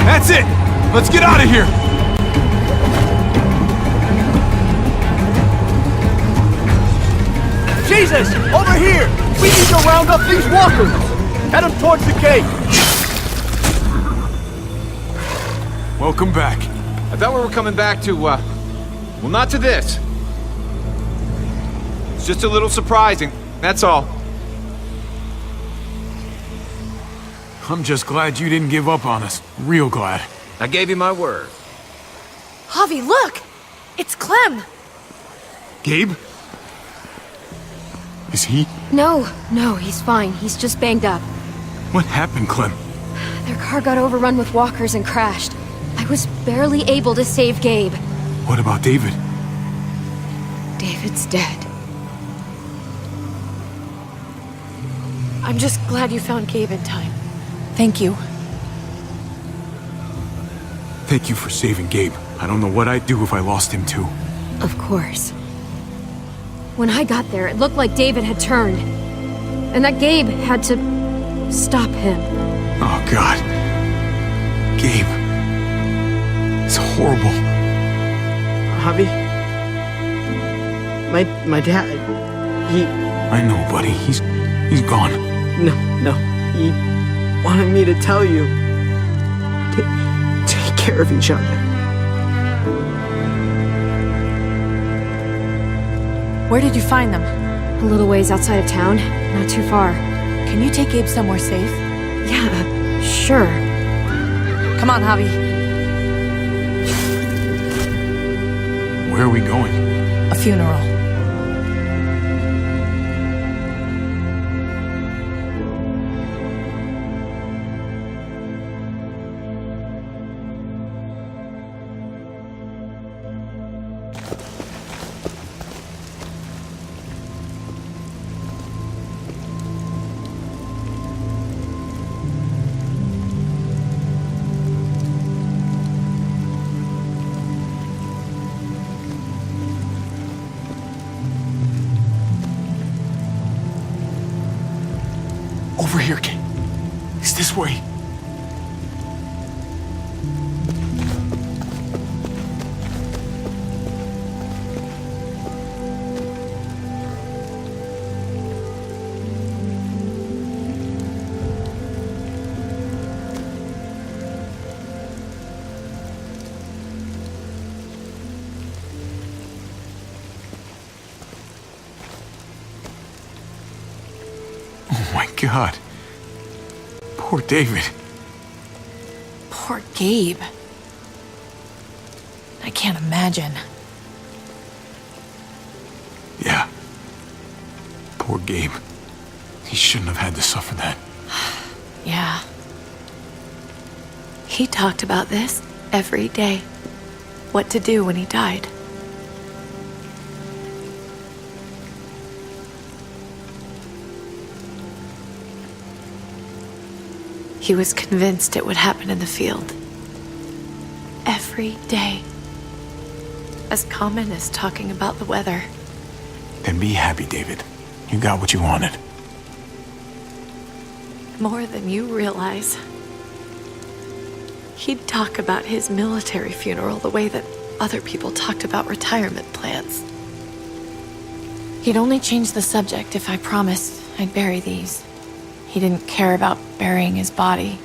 That's it! Let's get out of here! Jesus! Over here! We need to round up these walkers! Head them towards the gate! Welcome back. I thought we were coming back to, well, not to this. It's just a little surprising, that's all. I'm just glad you didn't give up on us. Real glad. I gave you my word. Javi, look! It's Clem! Gabe? Is he? No, he's fine. He's just banged up. What happened, Clem? Their car got overrun with walkers and crashed. I was barely able to save Gabe. What about David? David's dead. I'm just glad you found Gabe in time. Thank you. Thank you for saving Gabe. I don't know what I'd do if I lost him too. Of course. When I got there, it looked like David had turned. And that Gabe had to stop him. Oh, God. Gabe. It's horrible. Javi? My dad, he... I know, buddy. He's gone. No. He wanted me to tell you. Take care of each other. Where did you find them? A little ways outside of town. Not too far. Can you take Gabe somewhere safe? Yeah, sure. Come on, Javi. Where are we going? A funeral. Over here, Kate. It's this way. Oh my God. Poor David. Poor Gabe. I can't imagine. Yeah. Poor Gabe. He shouldn't have had to suffer that. Yeah. He talked about this every day. What to do when he died. He was convinced it would happen in the field. Every day. As common as talking about the weather. Then be happy, David. You got what you wanted. More than you realize. He'd talk about his military funeral the way that other people talked about retirement plans. He'd only change the subject if I promised I'd bury these. He didn't care about burying his body.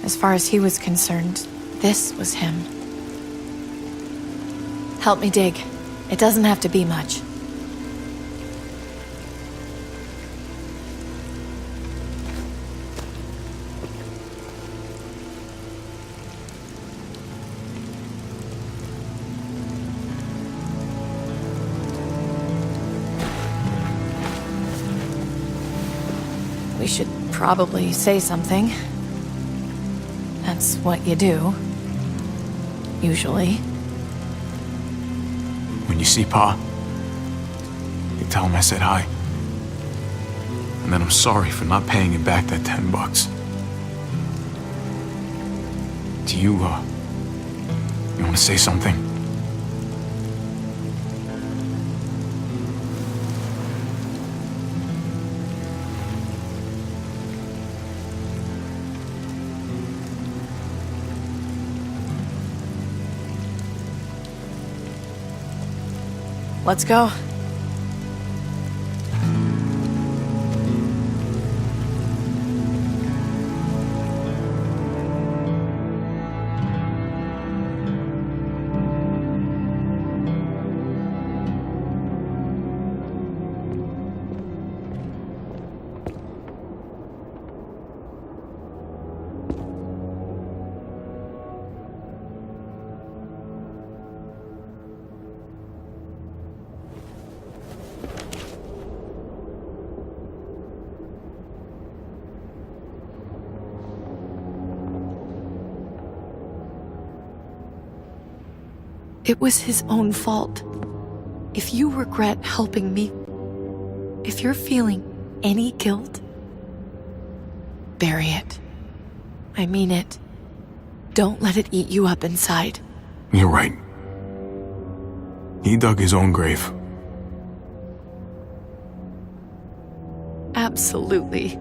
As far as he was concerned, this was him. Help me dig. It doesn't have to be much. We should probably say something. That's what you do. Usually. When you see Pa, you tell him I said hi. And then I'm sorry for not paying him back that $10. Do you want to say something? Let's go. It was his own fault. If you regret helping me, if you're feeling any guilt, bury it. I mean it. Don't let it eat you up inside. You're right. He dug his own grave. Absolutely.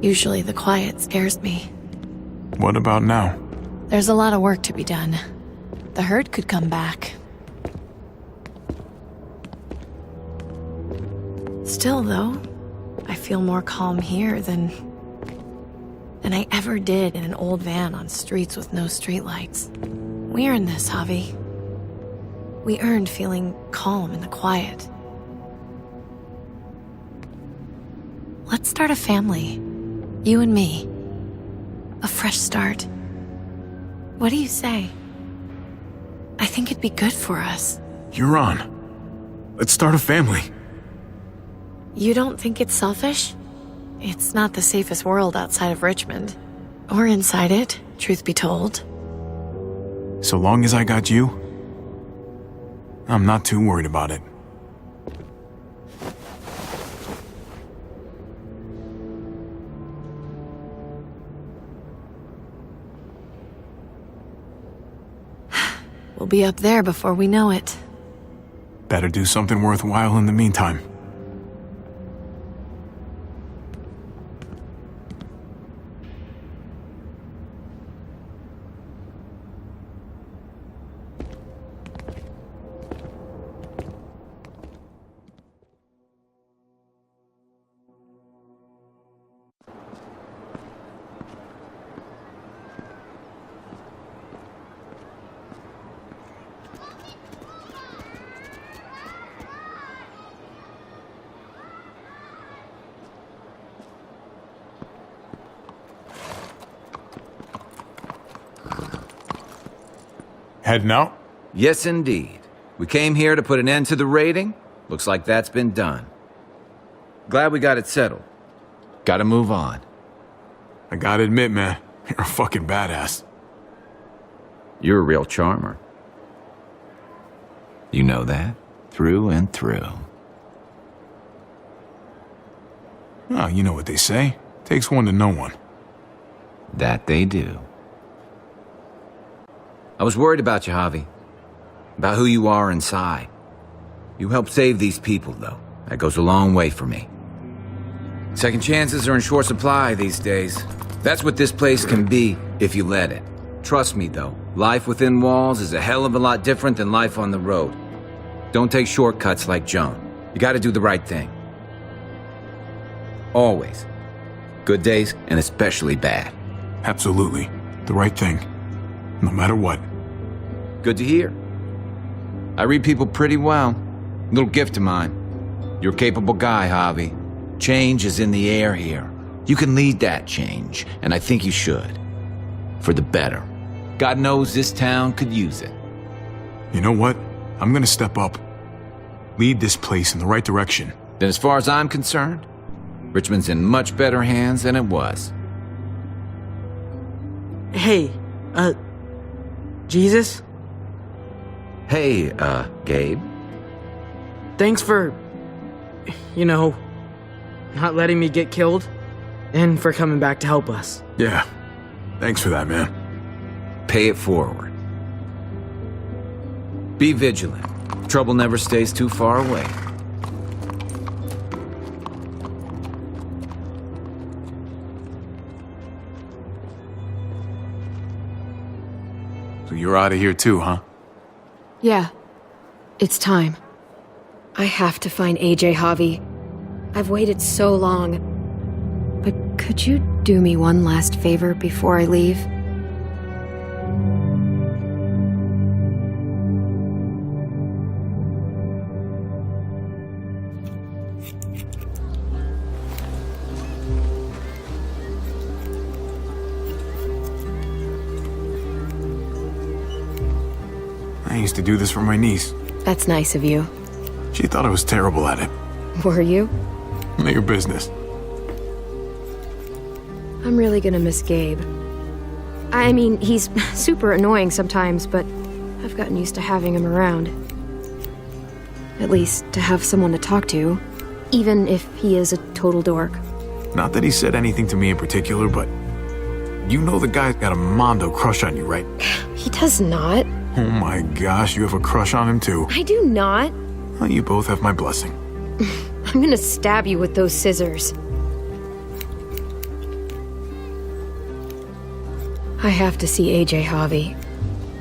Usually the quiet scares me. What about now? There's a lot of work to be done. The herd could come back. Still, though, I feel more calm here than I ever did in an old van on streets with no streetlights. We earned this, Javi. We earned feeling calm in the quiet. Let's start a family. You and me. A fresh start. What do you say? I think it'd be good for us. You're on. Let's start a family. You don't think it's selfish? It's not the safest world outside of Richmond. Or inside it, truth be told. So long as I got you, I'm not too worried about it. We'll be up there before we know it. Better do something worthwhile in the meantime. Heading out? Yes, indeed. We came here to put an end to the raiding. Looks like that's been done. Glad we got it settled. Gotta move on. I gotta admit, man, you're a fucking badass. You're a real charmer. You know that? Through and through. Oh, you know what they say. Takes one to know one. That they do. I was worried about you, Javi. About who you are inside. You helped save these people, though. That goes a long way for me. Second chances are in short supply these days. That's what this place can be, if you let it. Trust me, though. Life within walls is a hell of a lot different than life on the road. Don't take shortcuts like Joan. You gotta do the right thing. Always. Good days, and especially bad. Absolutely. The right thing. No matter what. Good to hear. I read people pretty well. Little gift of mine. You're a capable guy, Javi. Change is in the air here. You can lead that change, and I think you should. For the better. God knows this town could use it. You know what? I'm gonna step up. Lead this place in the right direction. Then as far as I'm concerned, Richmond's in much better hands than it was. Hey, Jesus? Hey, Gabe. Thanks for, not letting me get killed, and for coming back to help us. Yeah. Thanks for that, man. Pay it forward. Be vigilant. Trouble never stays too far away. So you're out of here too, huh? Yeah. It's time. I have to find AJ, Javi. I've waited so long. But could you do me one last favor before I leave? I used to do this for my niece. That's nice of you. She thought I was terrible at it. Were you? None of your business. I'm really gonna miss Gabe. I mean, he's super annoying sometimes, but I've gotten used to having him around. At least to have someone to talk to, even if he is a total dork. Not that he said anything to me in particular, but you know the guy's got a Mondo crush on you, right? He does not. Oh my gosh, you have a crush on him too. I do not. Well, you both have my blessing. I'm gonna stab you with those scissors. I have to see AJ, Javi.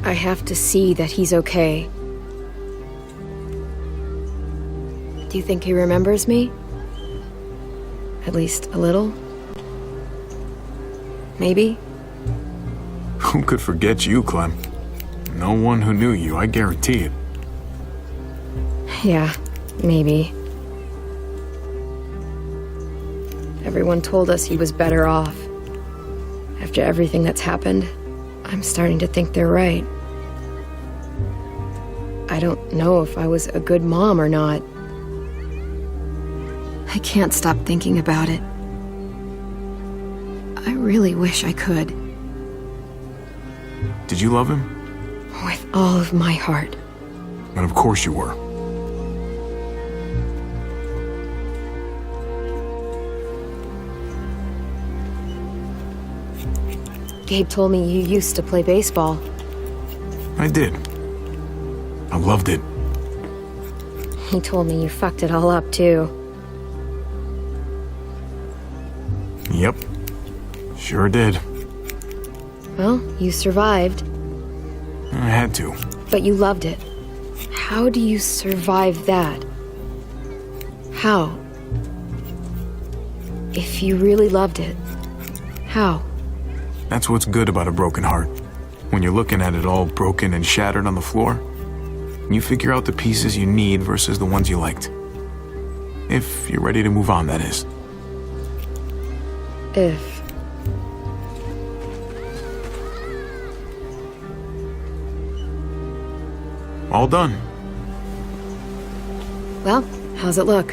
I have to see that he's okay. Do you think he remembers me? At least a little? Maybe? Who could forget you, Clem? No one who knew you, I guarantee it. Yeah, maybe. Everyone told us he was better off. After everything that's happened, I'm starting to think they're right. I don't know if I was a good mom or not. I can't stop thinking about it. I really wish I could. Did you love him? With all of my heart. And of course you were. Gabe told me you used to play baseball. I did. I loved it. He told me you fucked it all up, too. Yep. Sure did. Well, you survived. I had to. But you loved it. How do you survive that? How? If you really loved it, how? That's what's good about a broken heart. When you're looking at it all broken and shattered on the floor, you figure out the pieces you need versus the ones you liked. If you're ready to move on, that is. If. All done. Well, how's it look?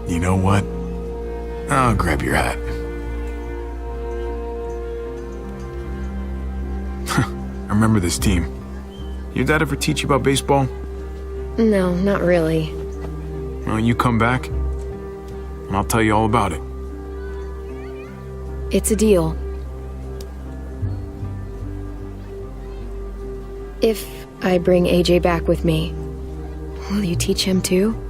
You know what? I'll grab your hat. I remember this team. Your dad ever teach you about baseball? No, not really. Well, you come back, and I'll tell you all about it. It's a deal. If I bring AJ back with me, will you teach him too?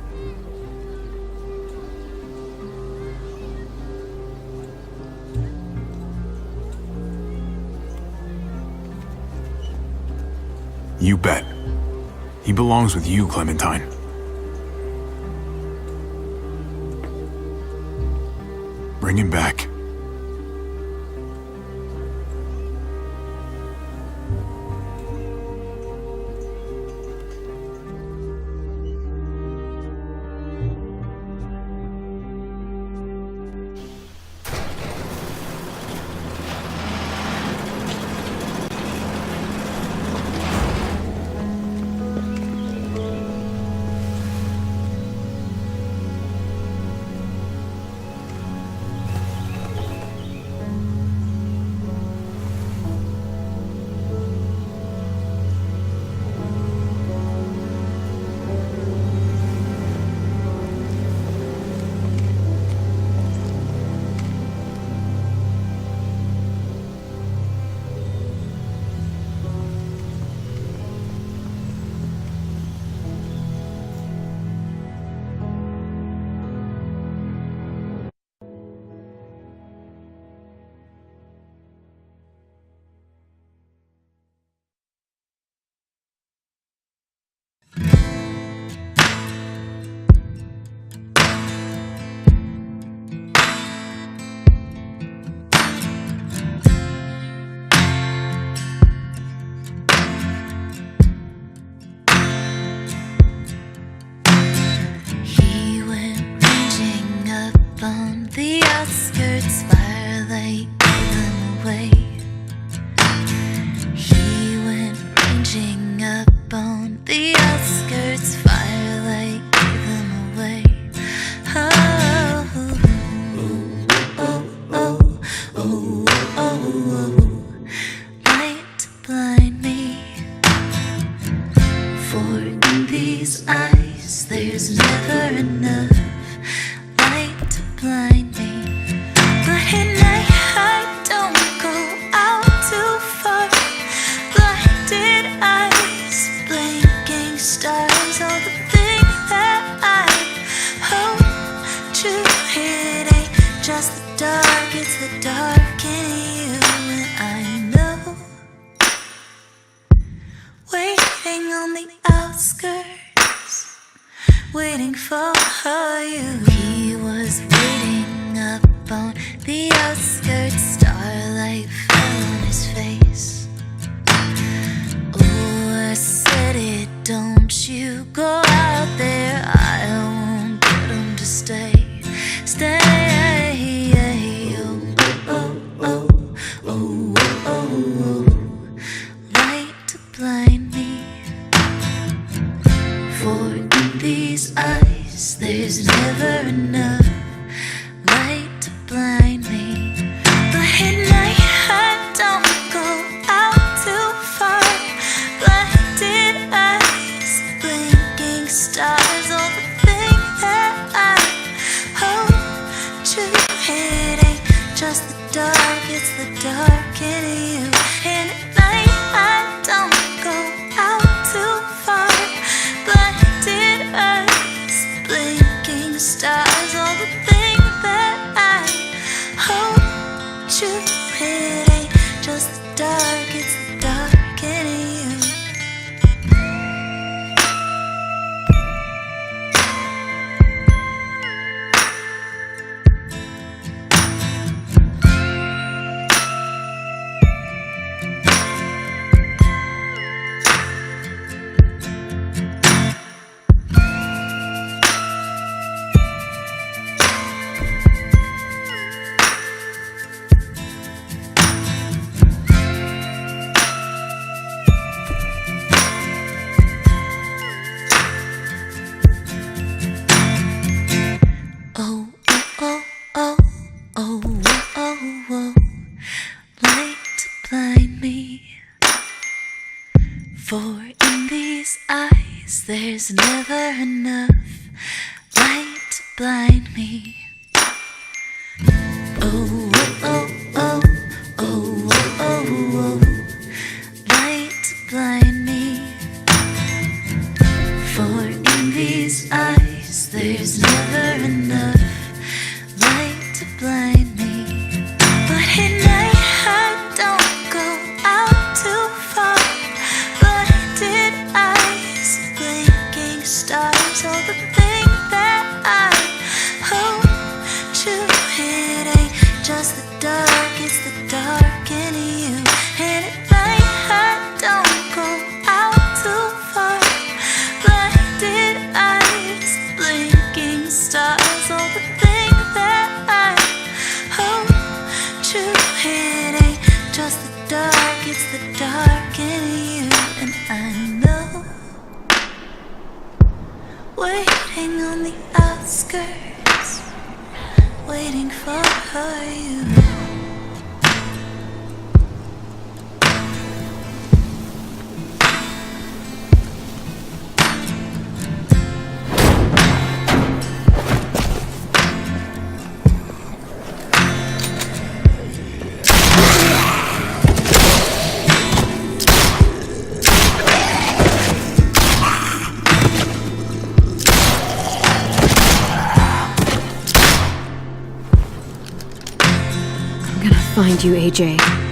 You bet. He belongs with you, Clementine. Bring him back. Oh, oh, oh, oh, oh, oh, oh, light to blind me. For in these eyes there's never enough light to blind me. Oh, oh, oh, oh, oh, oh, oh, light to blind me. For in these eyes there's never enough light to blind me. But at night I don't go out too far. Blinded eyes, blinking stars, all the thing that I hope to hit ain't just the dark, it's the dark in you. And at night I don't go out too far. Blinded eyes, blinking stars, all the thing that I hope to hit ain't just the dark, it's the dark in you. And I know, waiting on the outskirts, waiting for you. I'm gonna find you, AJ.